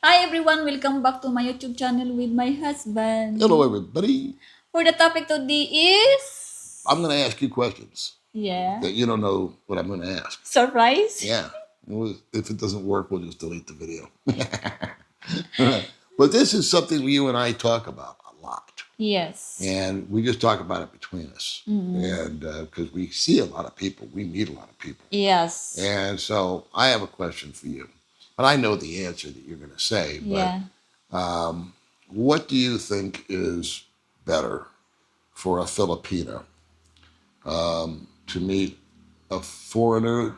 Hi everyone, welcome back to my YouTube channel with my husband. Hello, everybody. For the topic today is I'm going to ask you questions yeah, that you don't know what I'm going to ask. surprise. Yeah. If it doesn't work, we'll just delete the video. But this is something you and I talk about a lot. Yes. And we just talk about it between us. And because we see a lot of people, we meet a lot of people. Yes. And so I have a question for you. But I know the answer that you're going to say. Yeah. But what do you think is better for a Filipino? To meet a foreigner,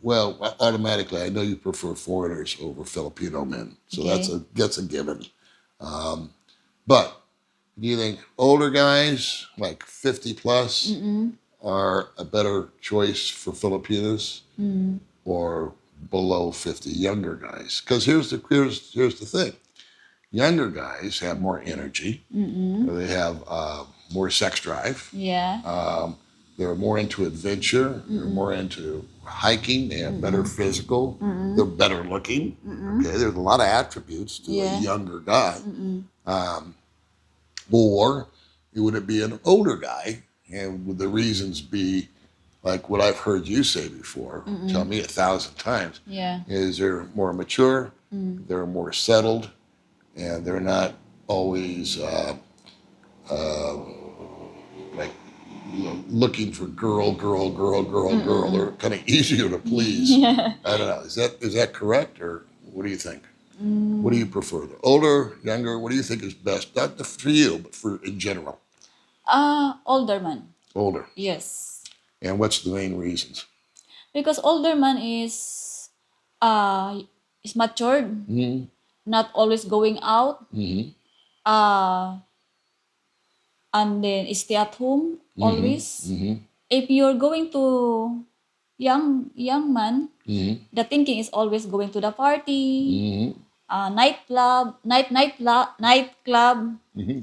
well, automatically, I know you prefer foreigners over Filipino men, so Okay. that's a given. But do you think older guys, like 50 plus, are a better choice for Filipinos, or below 50 younger guys? Because here's the thing: younger guys have more energy, they have more sex drive. Yeah. They're more into adventure. They're more into hiking. They have better physical. They're better looking. Okay, there's a lot of attributes to a Yeah. younger guy. Or would it be an older guy? And would the reasons be like what I've heard you say before? Tell me 1,000 times. Yeah. Is they're more mature, they're more settled, and they're not always like looking for girl. They're kind of easier to please. Yeah. I don't know. Is that correct, or what do you think? What do you prefer? The older, younger? What do you think is best? Not for you, but for in general. Older man. Older. Yes. And what's the main reasons? Because older man uh is matured, Mm-hmm. not always going out. Mm-hmm. Uh and then stay at home always. Mm-hmm. If you're going to young man, Mm-hmm. the thinking is always going to the party, Mm-hmm. nightclub, Mm-hmm.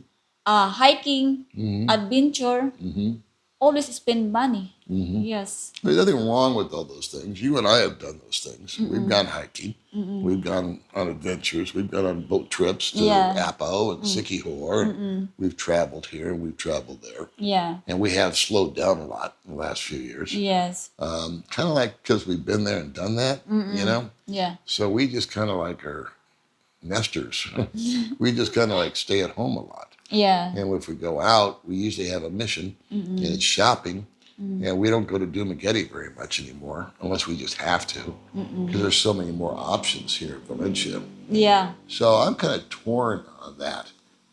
hiking, Mm-hmm. adventure. Mm-hmm. Always spend money. Mm-hmm. Yes. There's nothing wrong with all those things. You and I have done those things. We've gone hiking. We've gone on adventures. We've gone on boat trips to Yeah. Apo and Sikihor. We've traveled here and we've traveled there. Yeah. And we have slowed down a lot in the last few years. Yes. Kind of like because we've been there and done that, you know? Yeah. So we just kind of like are nesters. We just kind of like stay at home a lot. Yeah. And if we go out, we usually have a mission, and it's shopping. And we don't go to Dumaguete very much anymore, unless we just have to, because there's so many more options here in Valencia. Yeah. So I'm kind of torn on that.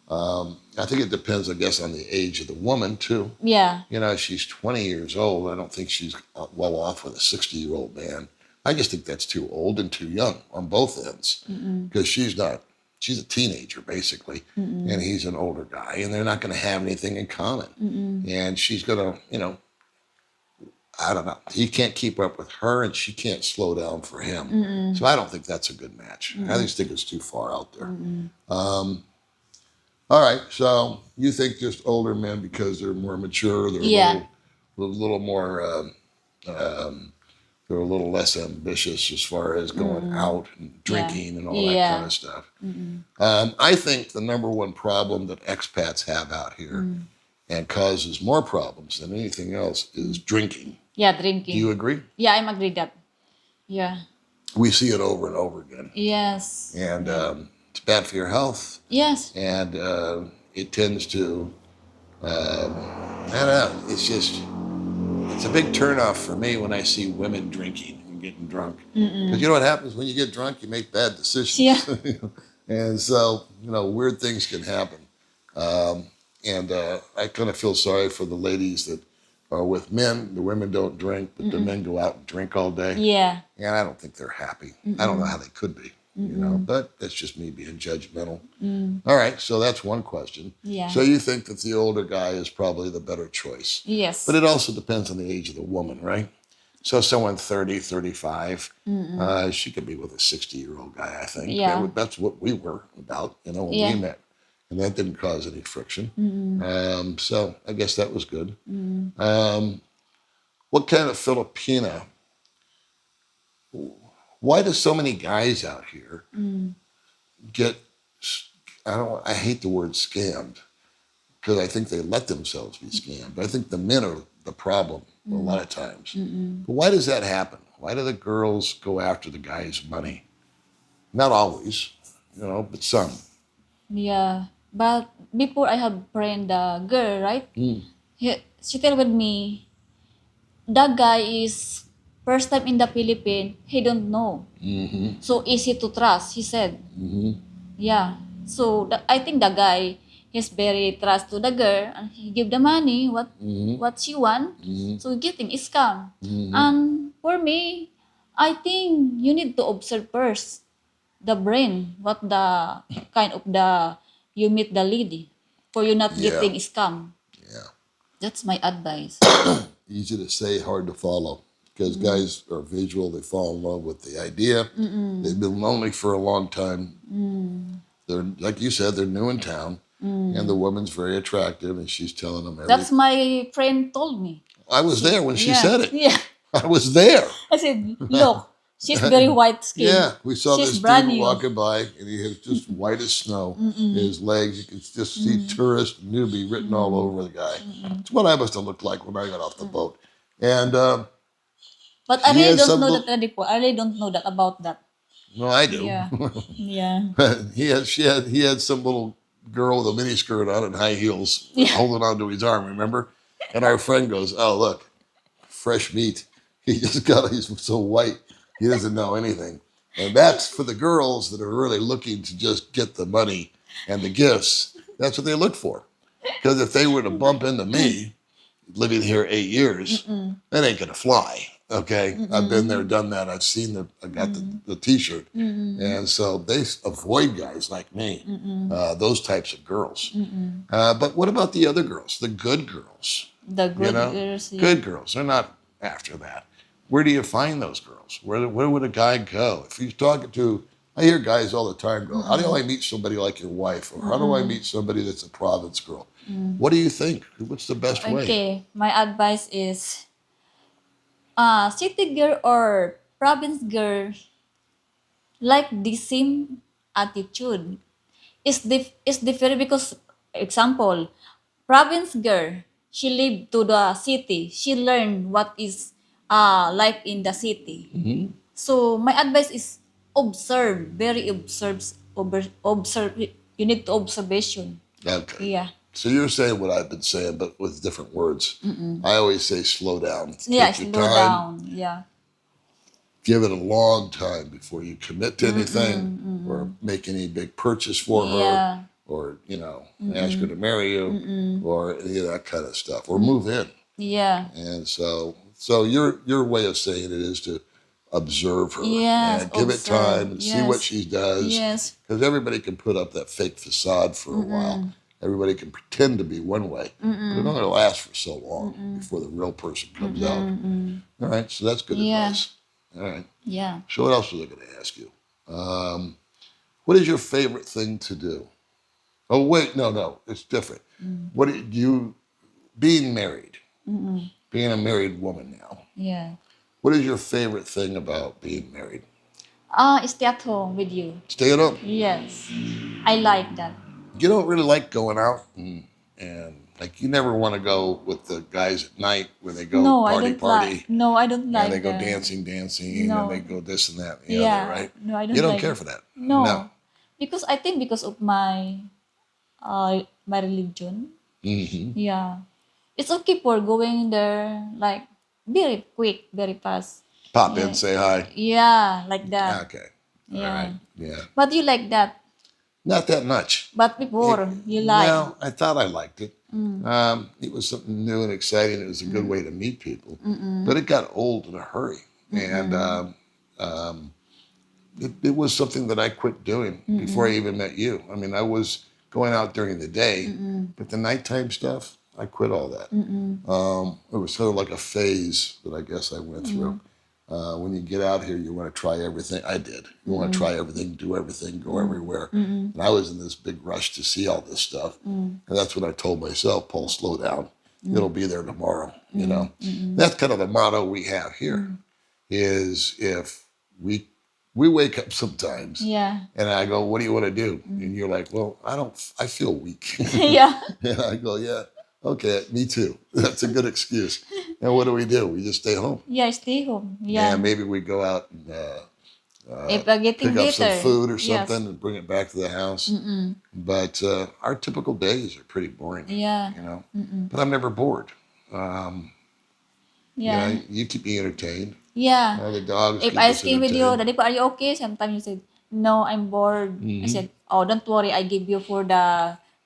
I think it depends, I guess, on the age of the woman too. Yeah. You know, if she's 20 years old, I don't think she's well off with a 60-year-old man. I just think that's too old and too young on both ends, because she's not. She's a teenager basically, and he's an older guy, and they're not going to have anything in common. And she's going to, I don't know. He can't keep up with her, and she can't slow down for him. So I don't think that's a good match. I just think it's too far out there. All right, so you think just older men because they're more mature, they're Yeah. a little more, they're a little less ambitious as far as going out and drinking and all that Yeah. kind of stuff. I think the number one problem that expats have out here and causes more problems than anything else is drinking. Yeah. Do Drinking. you agree? Yeah, I'm agree that. Yeah. We see it over and over again. Yes. And it's bad for your health. Yes. And it tends to, I don't know, it's a big turnoff for me when I see women drinking and getting drunk. Because you know what happens when you get drunk? You make bad decisions. Yeah. And so, weird things can happen. And I kind of feel sorry for the ladies that are with men. The women don't drink, but the men go out and drink all day. Yeah. And I don't think they're happy. I don't know how they could be, but that's just me being judgmental. All right, so that's one question. Yeah. So you think that the older guy is probably the better choice. Yes. But it also depends on the age of the woman, right? So someone 30, 35, she could be with a 60-year-old guy, I think. Yeah. That's what we were about, when Yeah. we met. And that didn't cause any friction. So I guess that was good. What kind of Filipina? Why do so many guys out here get, I hate the word scammed because I think they let themselves be scammed. But I think the men are the problem a lot of times. But why does that happen? Why do the girls go after the guy's money? Not always, but some. Yeah. But before I have friend the girl, right? Mm. She tell with me, that guy is first time in the Philippines, he don't know. Mm-hmm. So easy to trust, he said. Mm-hmm. Yeah. So I think the guy is very trust to the girl and he give the money Mm-hmm. what she want. Mm-hmm. So getting is scam. Mm-hmm. And for me, I think you need to observe first the brain, what the kind of the you meet the lady for you not Yeah. getting scam. Yeah. That's my advice. Easy to say, hard to follow. Because guys are visual, they fall in love with the idea. They've been lonely for a long time. They're, like you said, they're new in town, and the woman's very attractive, and she's telling them That's everything. my friend told me. I was there when she Yeah, said it. yeah. I was there. I said, look, she's very white skin. Yeah, we saw She's this brand dude new. walking by, and he was just white as snow. His legs, you could just see tourist newbie written all over the guy. It's what I must have looked like when I got off the boat. And But I he really has don't some know little. that before. I really don't know that about that. No, I do. Yeah. Yeah. He had some little girl with a mini skirt on and high heels Yeah. holding onto his arm. Remember? And our friend goes, "Oh, look, fresh meat. He's so white, he doesn't know anything." And that's for the girls that are really looking to just get the money and the gifts. That's what they look for. Because if they were to bump into me, living here 8 years, that ain't gonna fly. Okay, I've been there, done that. I've seen I got the T-shirt, and so they avoid guys like me, those types of girls. But what about the other girls, the good girls? The good girls. Yeah. Good girls. They're not after that. Where do you find those girls? Where would a guy go if he's talking to? I hear guys all the time go, "How do I meet somebody like your wife?" Or "How do I meet somebody that's a province girl?" What do you think? What's the best way? Okay, my advice is, city girl or province girl like the same attitude. It's different because, example, province girl, she live to the city. She learn what is life in the city. Mm-hmm. So my advice is observe, very observe. You need to observation. Okay. Yeah. So you're saying what I've been saying, but with different words. I always say slow down. Yeah, Take your slow time. down. Yeah. Give it a long time before you commit to anything or make any big purchase for her Yeah. or, ask her to marry you or any of that kind of stuff or move in. Yeah. And so your way of saying it is to observe her Yes. and give it time and see what Yes. she does. Yes. Because everybody can put up that fake facade for a while. Everybody can pretend to be one way, but it only lasts for so long before the real person comes out. All right, so that's good Yeah. advice. All right. Yeah. So what else was I going to ask you? What is your favorite thing to do? Oh wait, no, it's different. What do you being married, being a married woman now? Yeah. What is your favorite thing about being married? Stay at home with you. Stay at home. Yes. I like that. You don't really like going out and like you never want to go with the guys at night when they go No, I party don't like. No, I don't like and they go that. dancing, No. and they go this and that and the Yeah. other, right? No, I don't You don't like care it. for that. No. No. Because I think because of my religion. Hmm. Yeah. It's okay for going there like very quick, very fast. Pop in, Yeah. say hi. Yeah, like that. Okay. All Yeah. right. Yeah. But you like that. Not that much. But before you like. Well, I thought I liked it. It was something new and exciting. It was a good way to meet people. But it got old in a hurry. And it was something that I quit doing before I even met you. I mean, I was going out during the day, but the nighttime stuff, I quit all that. It was sort of like a phase that I guess I went through. When you get out here, you want to try everything. I did. You want to try everything, do everything, go everywhere. And I was in this big rush to see all this stuff. And that's when I told myself, Paul, slow down. It'll be there tomorrow. That's kind of the motto we have here is if we we wake up sometimes Yeah. and I go, what do you want to do? And you're like, well, I feel weak. Yeah. And I go, yeah, okay, me too. That's a good excuse. And what do? We just stay home. Yeah, stay home. Yeah, Yeah. maybe we go out and If pick getting up some later. food or Yes. something and bring it back to the house. Mm-mm. But our typical days are pretty boring, Yeah. you know. Mm-mm. But I'm never bored. Um, Yeah. you keep me entertained. Yeah. The dogs If keep I us asking with you, entertained. Daddy, are you okay? Sometimes you said, no, I'm bored. I Hmm. said, oh, don't worry. I give you for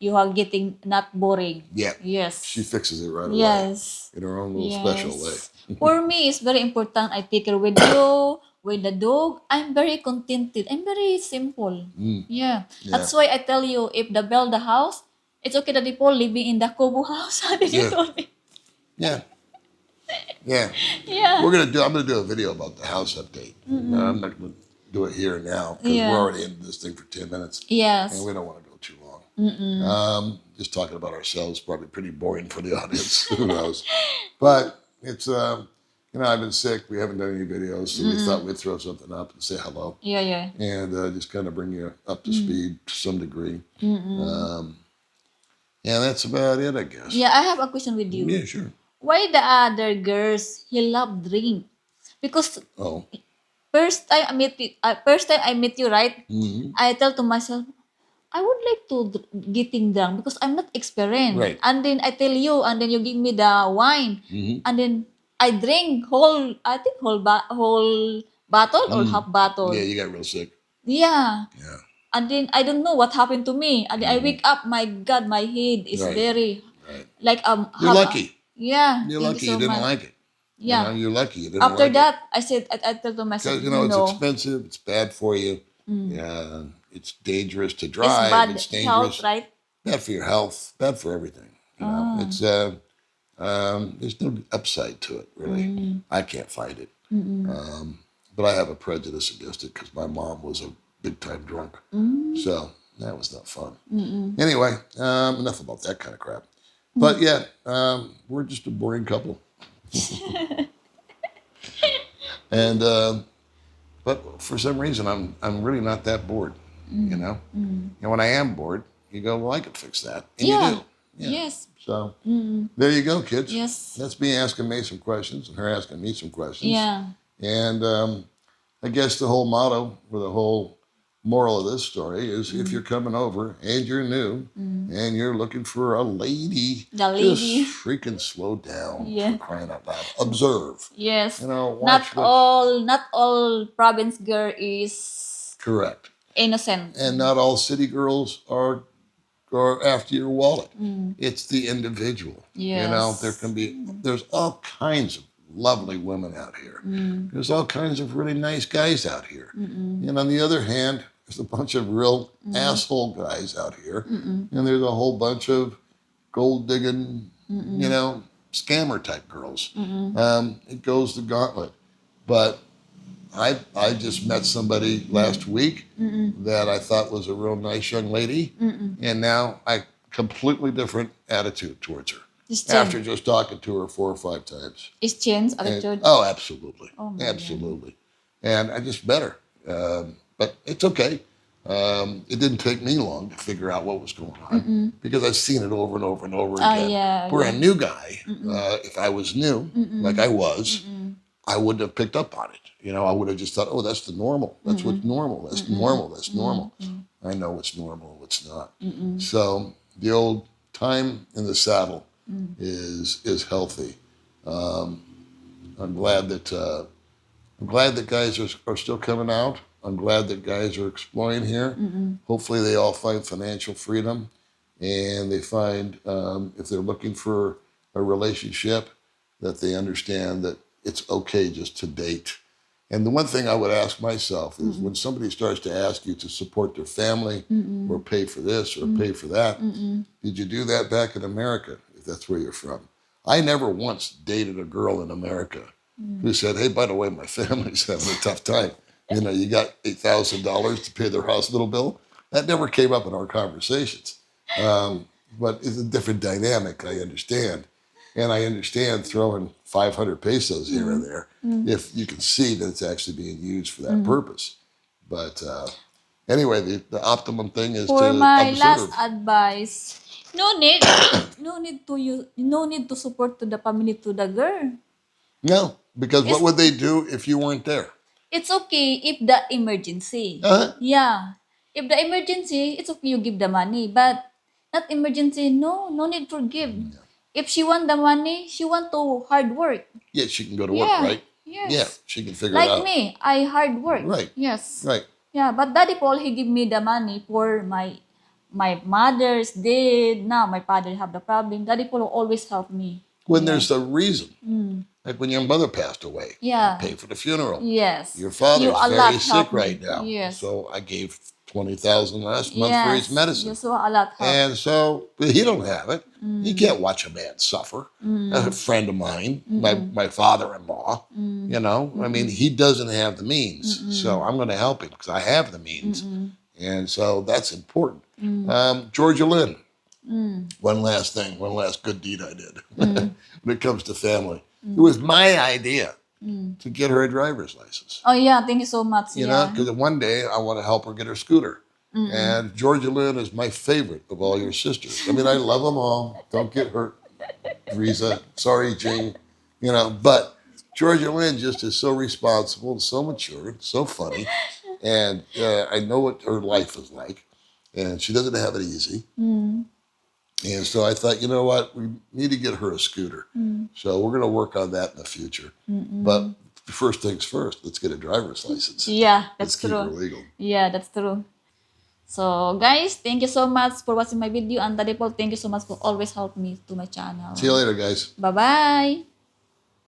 you are getting not boring. Yeah, she Yes. fixes it right away Yes. in her own little special way. Yes. For me, it's very important. I take care with you, with the dog. I'm very contented. I'm very simple. Mm, Yeah. yeah, That's why I tell you, if the build the house, it's okay that people living in the Kobo house. How did you yeah, told me? yeah, yeah. Yeah. I'm gonna do a video about the house update. I'm not gonna do it here now because we're Yeah. already into this thing for 10 minutes, and Yes. we don't want to go too long. Just talking about ourselves probably pretty boring for the audience. Who knows? But it's I've been sick. We haven't done any videos, so we thought we'd throw something up and say hello Yeah, yeah. and just kind of bring you up to speed to some degree. Um, yeah, that's about it, I guess. Yeah, I have a question with you. Yeah, sure. Why the other girls he love drink? Because Oh, first time I met you, right? hmm, I tell to myself, I would like to getting drunk because I'm not experienced. right. And then I tell you, and then you give me the wine, Hmm. and then I drink whole, I think whole bottle or half bottle. Yeah, you got real sick. Yeah. Yeah, And then I don't know what happened to me. And then I wake up, my God, my head is right, very right. like You're lucky. yeah. You're Thank lucky you you so didn't much. like it. Yeah. You're lucky you didn't After like it. that, I said I told to myself, Because it's no, expensive, it's bad for you. Yeah, it's dangerous to it's drive. bad It's health, dangerous, right? bad for your health, bad for everything. It's there's no upside to it really. I can't find it, but I have a prejudice against it because my mom was a big time drunk, so that was not fun. Anyway, enough about that kind of crap. But yeah, we're just a boring couple, and but for some reason I'm really not that bored, you know. And when I am bored, you go, well, I could fix that, and you Yeah. do. Yeah. Yes. So there you go, kids. Yes. That's me asking May some questions and her asking me some questions. Yeah. And I guess the whole motto or the whole moral of this story is if you're coming over and you're new and you're looking for a lady, The lady. just freaking slow down Yeah. for crying out loud. Observe. Yes. Watch what. Not all province girl is Correct. innocent. And not all city girls are after your wallet. It's the individual. Yes. There's all kinds of lovely women out here. There's all kinds of really nice guys out here. And on the other hand, there's a bunch of real asshole guys out here. And there's a whole bunch of gold digging, scammer type girls. It goes the gauntlet. But I just met somebody last week that I thought was a real nice young lady, and now I completely different attitude towards her It's after change. just talking to her 4 or 5 times. It's change And, attitude. oh, absolutely, Oh my absolutely. And I just met her, but it's okay. It didn't take me long to figure out what was going on because I've seen it over and over and over Oh again. yeah. Where Yeah. a new guy, if I was new, like I was, I wouldn't have picked up on it. I would have just thought, oh, that's the normal. That's what's normal. That's normal. That's normal. I know what's normal, what's not. So the old time in the saddle is healthy. Um, I'm glad that guys are still coming out. I'm glad that guys are exploring here. Hopefully, they all find financial freedom, and they find if they're looking for a relationship, that they understand that it's okay just to date. And the one thing I would ask myself is when somebody starts to ask you to support their family or pay for this or pay for that, did you do that back in America, if that's where you're from? I never once dated a girl in America who said, hey, by the way, my family's having a tough time. You got $8,000 to pay their hospital bill. That never came up in our conversations. But it's a different dynamic, I understand. And I understand throwing 500 pesos here and there if you can see that it's actually being used for that purpose. But anyway, the optimum thing is For to my last observe. advice, no need, no need to support to the family to the girl. No, because what It's would they do if you weren't there? it's okay if the emergency. Uh-huh. Yeah, if the emergency, it's okay you give the money, but not emergency. No, no need to give. If she want the money, she want to hard work. Yeah, she can go to work, Yeah, right? Yeah, yes. she can figure it Like out. me, I hard work. Right, Yes. right. Yeah, but Daddy Paul, he give me the money for my mother's dead. Now my father have the problem. Daddy Paul always help me. When Yeah. there's a reason, like when your mother passed away, Yeah. pay for the funeral. Yes. Your You father's a lot very sick help right me. now, Yes. so I gave 20,000 last month for his Yes. medicine. You so a lot help. And so but he don't have it. He can't watch a man suffer. A friend of mine, my father-in-law, I mean, he doesn't have the means. So I'm going to help him because I have the means. And so that's important. Georgia Lynn, one last thing, one last good deed I did when it comes to family. It was my idea to get her a driver's license. Oh yeah, thank you so much. Yeah. Because one day I want to help her get her scooter. And Georgia Lynn is my favorite of all your sisters. I mean, I love them all. Don't get hurt, Risa. Sorry, Jing. But Georgia Lynn just is so responsible, so mature, so funny. And I know what her life is like. And she doesn't have it easy. And so I thought, you know what? We need to get her a scooter. So we're going to work on that in the future. But first things first, let's get a driver's license. Yeah, Let's that's keep her true. legal. Yeah, that's true. So guys, thank you so much for watching my video, and Daddy Paul, thank you so much for always help me to my channel. See you later, guys. Bye bye.